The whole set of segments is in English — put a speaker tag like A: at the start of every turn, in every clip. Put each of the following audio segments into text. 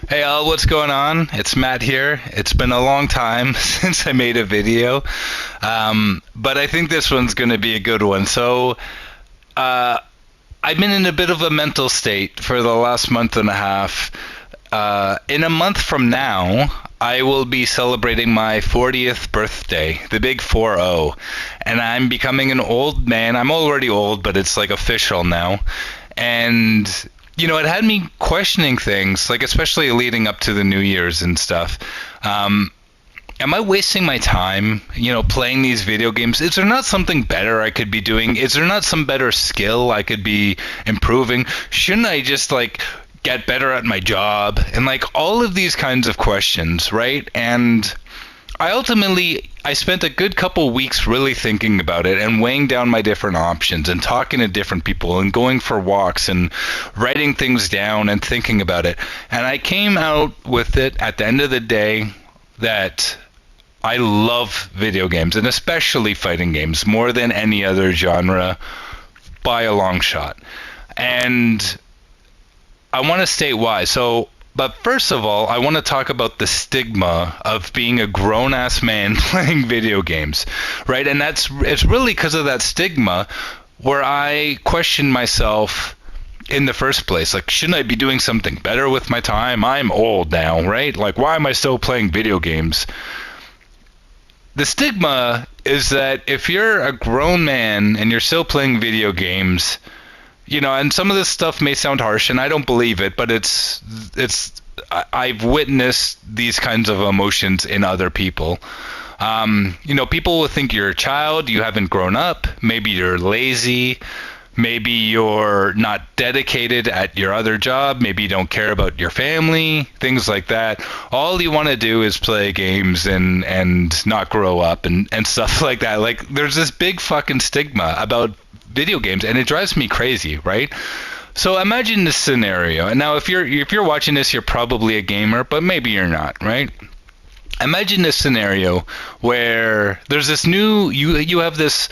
A: Hey, what's going on? It's Matt here. It's been a long time since I made a video, but I think this one's going to be a good one. Uh, I've been in a bit of a mental state for the last month and a half. In a month from now, I will be celebrating my 40th birthday, the big 4-0, and I'm becoming an old man. I'm already old, but it's like official now. And it had me questioning things, like especially leading up to the New Year's and stuff. Um, am I wasting my time, playing these video games? Is there not something better I could be doing? Is there not some better skill I could be improving? Shouldn't I just like get better at my job? And like all of these kinds of questions, right? And I spent a good couple weeks really thinking about it and weighing down my different options and talking to different people and going for walks and writing things down and thinking about it. And I came out with it at the end of the day that I love video games, and especially fighting games, more than any other genre by a long shot. And I want to state why. But first of all, I want to talk about the stigma of being a grown ass man playing video games, right? And it's really because of that stigma where I question myself in the first place. Like, shouldn't I be doing something better with my time? I'm old now, right? Like, why am I still playing video games? The stigma is that if you're a grown man and you're still playing video games, and some of this stuff may sound harsh, and I don't believe it, but I've witnessed these kinds of emotions in other people. People will think you're a child, you haven't grown up, maybe you're lazy, maybe you're not dedicated at your other job, maybe you don't care about your family, things like that. All you want to do is play games and not grow up and stuff like that. Like, there's this big fucking stigma about video games, and it drives me crazy, right? So imagine this scenario. And now if you're watching this, you're probably a gamer, but maybe you're not, right? Imagine this scenario where there's this new you have this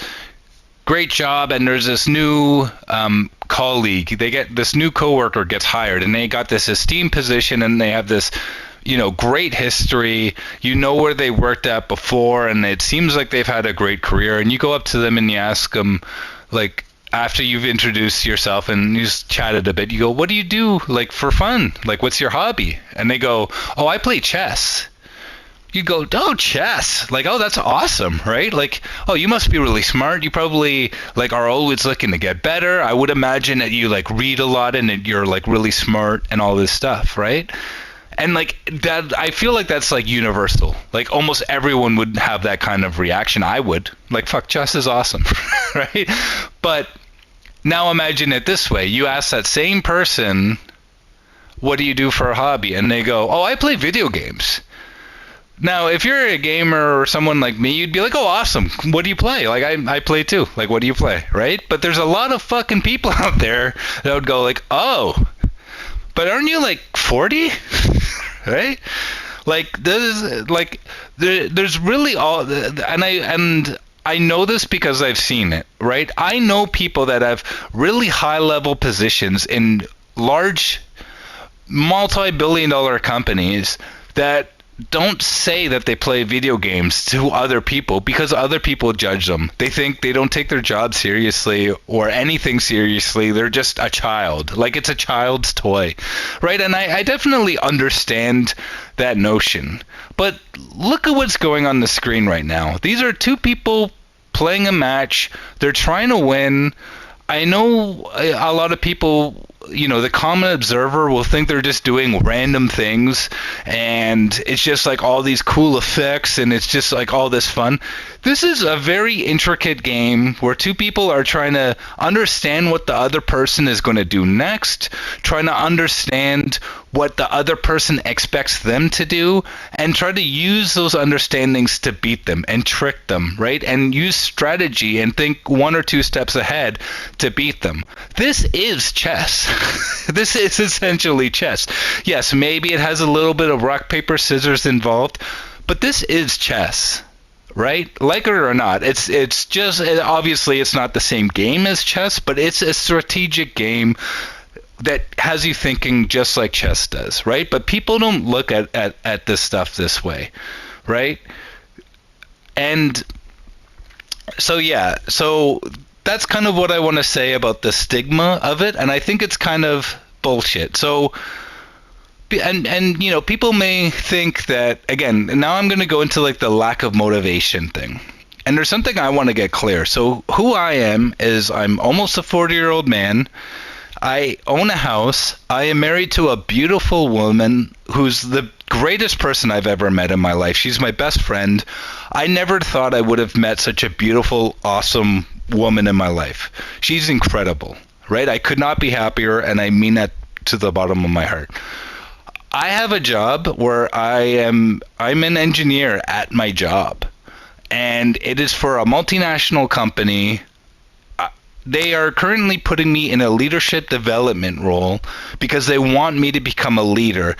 A: great job, and there's this new colleague. They get this new coworker gets hired, and they got this esteemed position, and they have this great history. Where they worked at before, and it seems like they've had a great career. And you go up to them and you ask them, like, after you've introduced yourself and you just chatted a bit, you go, what do you do, like, for fun? Like, what's your hobby? And they go, oh, I play chess. You go, oh, chess. Like, oh, that's awesome, right? Like, oh, you must be really smart. You probably, like, are always looking to get better. I would imagine that you, like, read a lot and that you're, like, really smart and all this stuff, right? And like that, I feel like that's like universal. Like almost everyone would have that kind of reaction. I would. Like, fuck, chess is awesome, right? But now imagine it this way. You ask that same person, what do you do for a hobby? And they go, oh, I play video games. Now, if you're a gamer or someone like me, you'd be like, oh, awesome. What do you play? Like, I play too. Like, what do you play, right? But there's a lot of fucking people out there that would go like, oh, but aren't you like 40? Right? Like, there's really all, and I know this because I've seen it, right? I know people that have really high level positions in large multi-billion dollar companies that don't say that they play video games to other people because other people judge them. They think they don't take their job seriously or anything seriously. They're just a child. Like, it's a child's toy, right? And I definitely understand that notion. But look at what's going on the screen right now. These are two people playing a match. They're trying to win. I know a lot of people, the common observer will think they're just doing random things and it's just like all these cool effects and it's just like all this fun. This is a very intricate game where two people are trying to understand what the other person is going to do next, trying to understand what the other person expects them to do, and try to use those understandings to beat them and trick them, right? And use strategy and think one or two steps ahead to beat them. This is chess. This is essentially chess. Yes, maybe it has a little bit of rock, paper, scissors involved, but this is chess. Right? Like it or not, it's just, obviously it's not the same game as chess, but it's a strategic game that has you thinking just like chess does, right? But people don't look at this stuff this way, right? And so yeah, so that's kind of what I want to say about the stigma of it, and I think it's kind of bullshit. So and you know, people may think that, again, now I'm going to go into like the lack of motivation thing. And there's something I want to get clear. So who I am is I'm almost a 40-year-old man. I own a house. I am married to a beautiful woman who's the greatest person I've ever met in my life. She's my best friend. I never thought I would have met such a beautiful, awesome woman in my life. She's incredible, right? I could not be happier, and I mean that to the bottom of my heart. I have a job where I'm an engineer at my job, and it is for a multinational company. They are currently putting me in a leadership development role because they want me to become a leader.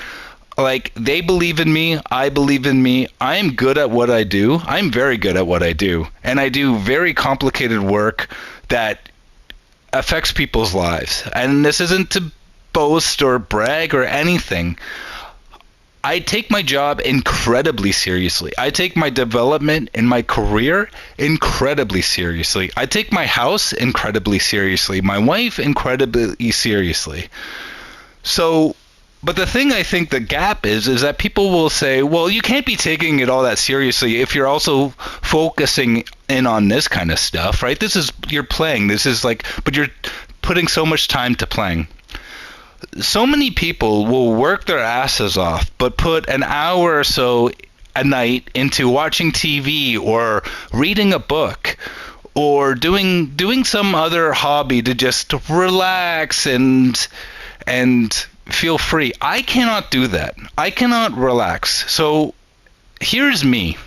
A: Like, they believe in me, I believe in me. I am good at what I do. I'm very good at what I do, and I do very complicated work that affects people's lives. And this isn't to boast or brag or anything. I take my job incredibly seriously. I take my development in my career incredibly seriously. I take my house incredibly seriously. My wife incredibly seriously. So, but the thing I think the gap is that people will say, well, you can't be taking it all that seriously if you're also focusing in on this kind of stuff, right? This is, you're playing. This is like, but you're putting so much time to playing. So many people will work their asses off, but put an hour or so a night into watching TV or reading a book or doing some other hobby to just relax and feel free. I cannot do that. I cannot relax. So here's me.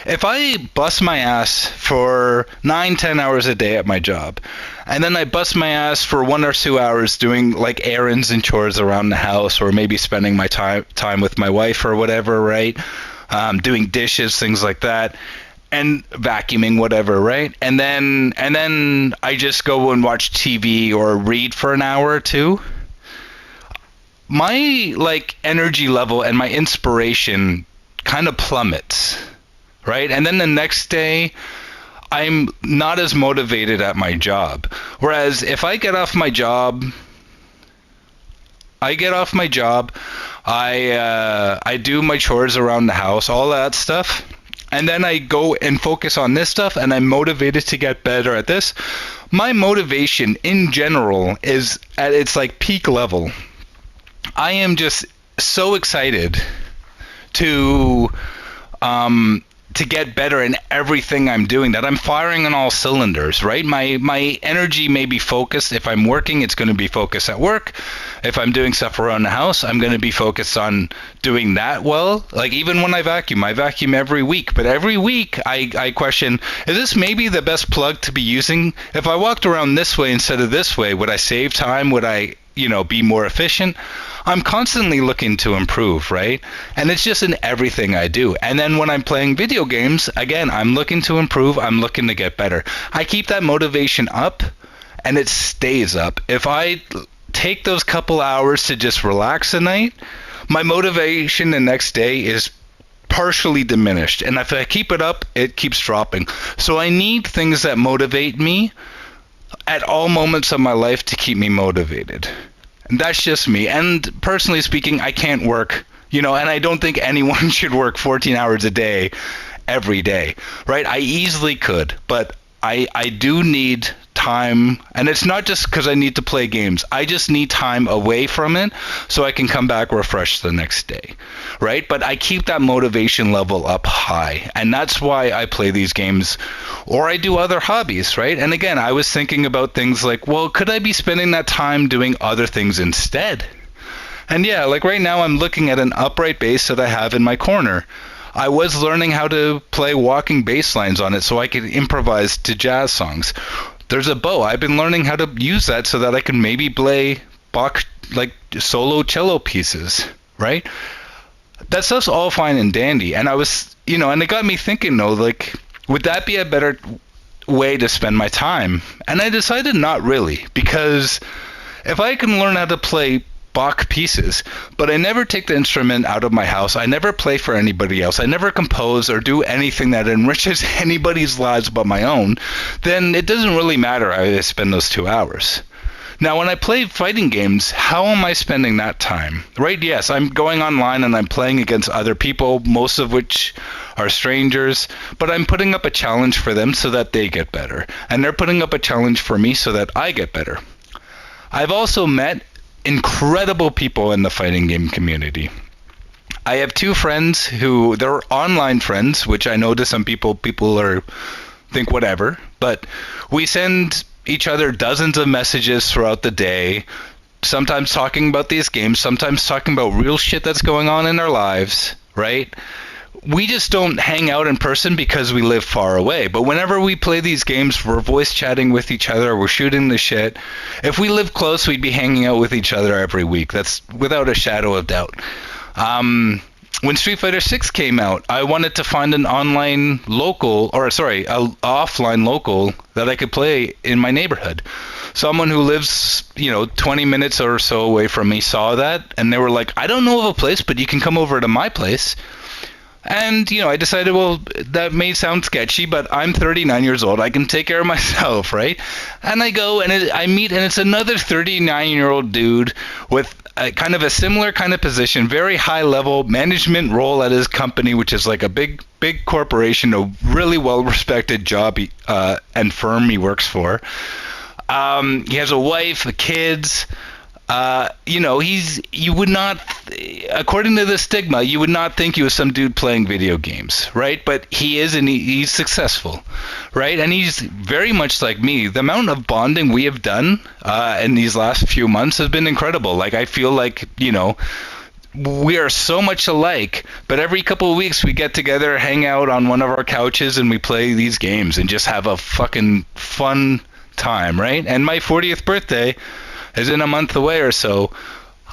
A: If I bust my ass for 9-10 hours a day at my job, and then I bust my ass for 1 or 2 hours doing like errands and chores around the house, or maybe spending my time with my wife or whatever, right? Doing dishes, things like that, and vacuuming, whatever, right? And then I just go and watch TV or read for an hour or two. My like energy level and my inspiration kind of plummets, right? And then the next day, I'm not as motivated at my job. Whereas if I get off my job, I do my chores around the house, all that stuff, and then I go and focus on this stuff, and I'm motivated to get better at this. My motivation in general is at its like peak level. I am just so excited to get better in everything I'm doing, that I'm firing on all cylinders, right? My energy may be focused. If I'm working, it's going to be focused at work. If I'm doing stuff around the house, I'm going to be focused on doing that well. Like, even when I vacuum every week. But every week, I question, is this maybe the best plug to be using? If I walked around this way instead of this way, would I save time? Would I, be more efficient? I'm constantly looking to improve, right? And it's just in everything I do. And then when I'm playing video games, again, I'm looking to improve. I'm looking to get better. I keep that motivation up, and it stays up. If I take those couple hours to just relax at night, my motivation the next day is partially diminished. And if I keep it up, it keeps dropping. So I need things that motivate me at all moments of my life to keep me motivated. And that's just me. And personally speaking, I can't work, and I don't think anyone should work 14 hours a day every day, right? I easily could, but I do need time, and it's not just because I need to play games. I just need time away from it so I can come back refreshed the next day, right? But I keep that motivation level up high, and that's why I play these games, or I do other hobbies, right? And again, I was thinking about things like, well, could I be spending that time doing other things instead? And yeah, like right now I'm looking at an upright bass that I have in my corner. I was learning how to play walking bass lines on it so I could improvise to jazz songs. There's a bow. I've been learning how to use that so that I can maybe play Bach, like solo cello pieces, right? That stuff's all fine and dandy. And I was, and it got me thinking though, like, would that be a better way to spend my time? And I decided not really, because if I can learn how to play Bach pieces, but I never take the instrument out of my house, I never play for anybody else, I never compose or do anything that enriches anybody's lives but my own, then it doesn't really matter how I spend those 2 hours. Now, when I play fighting games, how am I spending that time? Right? Yes, I'm going online and I'm playing against other people, most of which are strangers, but I'm putting up a challenge for them so that they get better. And they're putting up a challenge for me so that I get better. I've also met incredible people in the fighting game community. I have two friends who, they're online friends, which I know to some people are think whatever, but we send each other dozens of messages throughout the day, sometimes talking about these games, sometimes talking about real shit that's going on in our lives, right? We just don't hang out in person because we live far away. But whenever we play these games, we're voice chatting with each other, we're shooting the shit. If we live close, we'd be hanging out with each other every week. That's without a shadow of doubt. When Street Fighter 6 came out, I wanted to find an offline local that I could play in my neighborhood. Someone who lives, 20 minutes or so away from me saw that, and they were like, I don't know of a place, but you can come over to my place. And, I decided, well, that may sound sketchy, but I'm 39 years old. I can take care of myself, right? And I go and I meet, and it's another 39-year-old dude with kind of a similar kind of position, very high-level management role at his company, which is like a big corporation, a really well-respected job and firm he works for. He has a wife, kids. You would not, according to the stigma, you would not think he was some dude playing video games, right? But he is, and he's successful, right? And he's very much like me. The amount of bonding we have done in these last few months has been incredible. Like, I feel like, we are so much alike, but every couple of weeks we get together, hang out on one of our couches, and we play these games and just have a fucking fun time, right? And my 40th birthday is in a month away or so.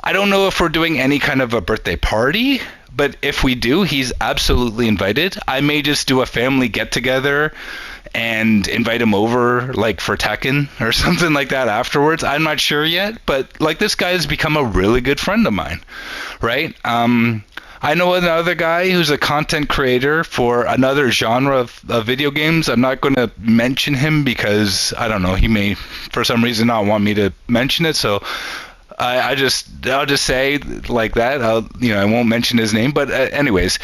A: I don't know if we're doing any kind of a birthday party, but if we do, he's absolutely invited. I may just do a family get-together and invite him over, like, for Tekken or something like that afterwards. I'm not sure yet, but, like, this guy has become a really good friend of mine, right? I know another guy who's a content creator for another genre of video games. I'm not going to mention him because, I don't know, he may, for some reason, not want me to mention it. So I'll just say like that. I won't mention his name. But anyways,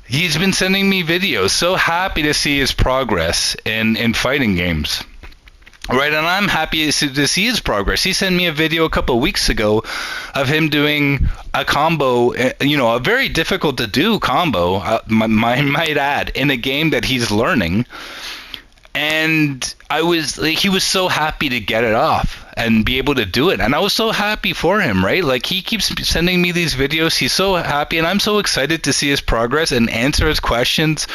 A: he's been sending me videos. So happy to see his progress in fighting games. Right, and I'm happy to see his progress. He sent me a video a couple of weeks ago of him doing a combo, a very difficult to do combo, I might add, in a game that he's learning. And he was so happy to get it off and be able to do it. And I was so happy for him, right? Like, he keeps sending me these videos. He's so happy, and I'm so excited to see his progress and answer his questions.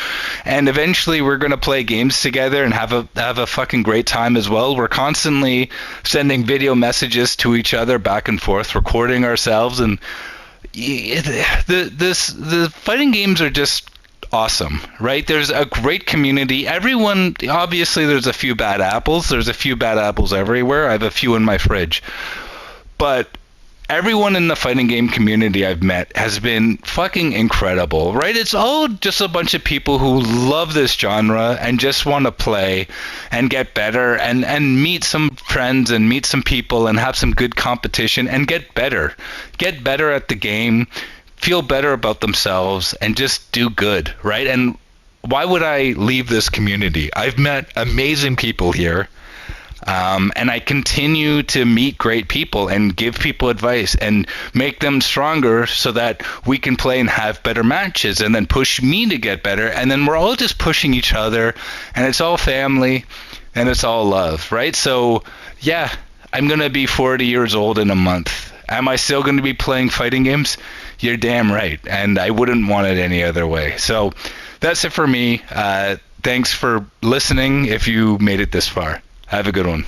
A: And eventually we're going to play games together and have a fucking great time as well. We're constantly sending video messages to each other back and forth, recording ourselves. And the fighting games are just awesome, right? There's a great community. Everyone, obviously there's a few bad apples. There's a few bad apples everywhere. I have a few in my fridge. But everyone in the fighting game community I've met has been fucking incredible, right? It's all just a bunch of people who love this genre and just want to play and get better and meet some friends and meet some people and have some good competition and get better. Get better at the game, feel better about themselves, and just do good, right? And why would I leave this community? I've met amazing people here, and I continue to meet great people and give people advice and make them stronger so that we can play and have better matches and then push me to get better. And then we're all just pushing each other, and it's all family and it's all love, right? So, yeah, I'm going to be 40 years old in a month. Am I still going to be playing fighting games? You're damn right, and I wouldn't want it any other way. So that's it for me. Thanks for listening if you made it this far. Have a good one.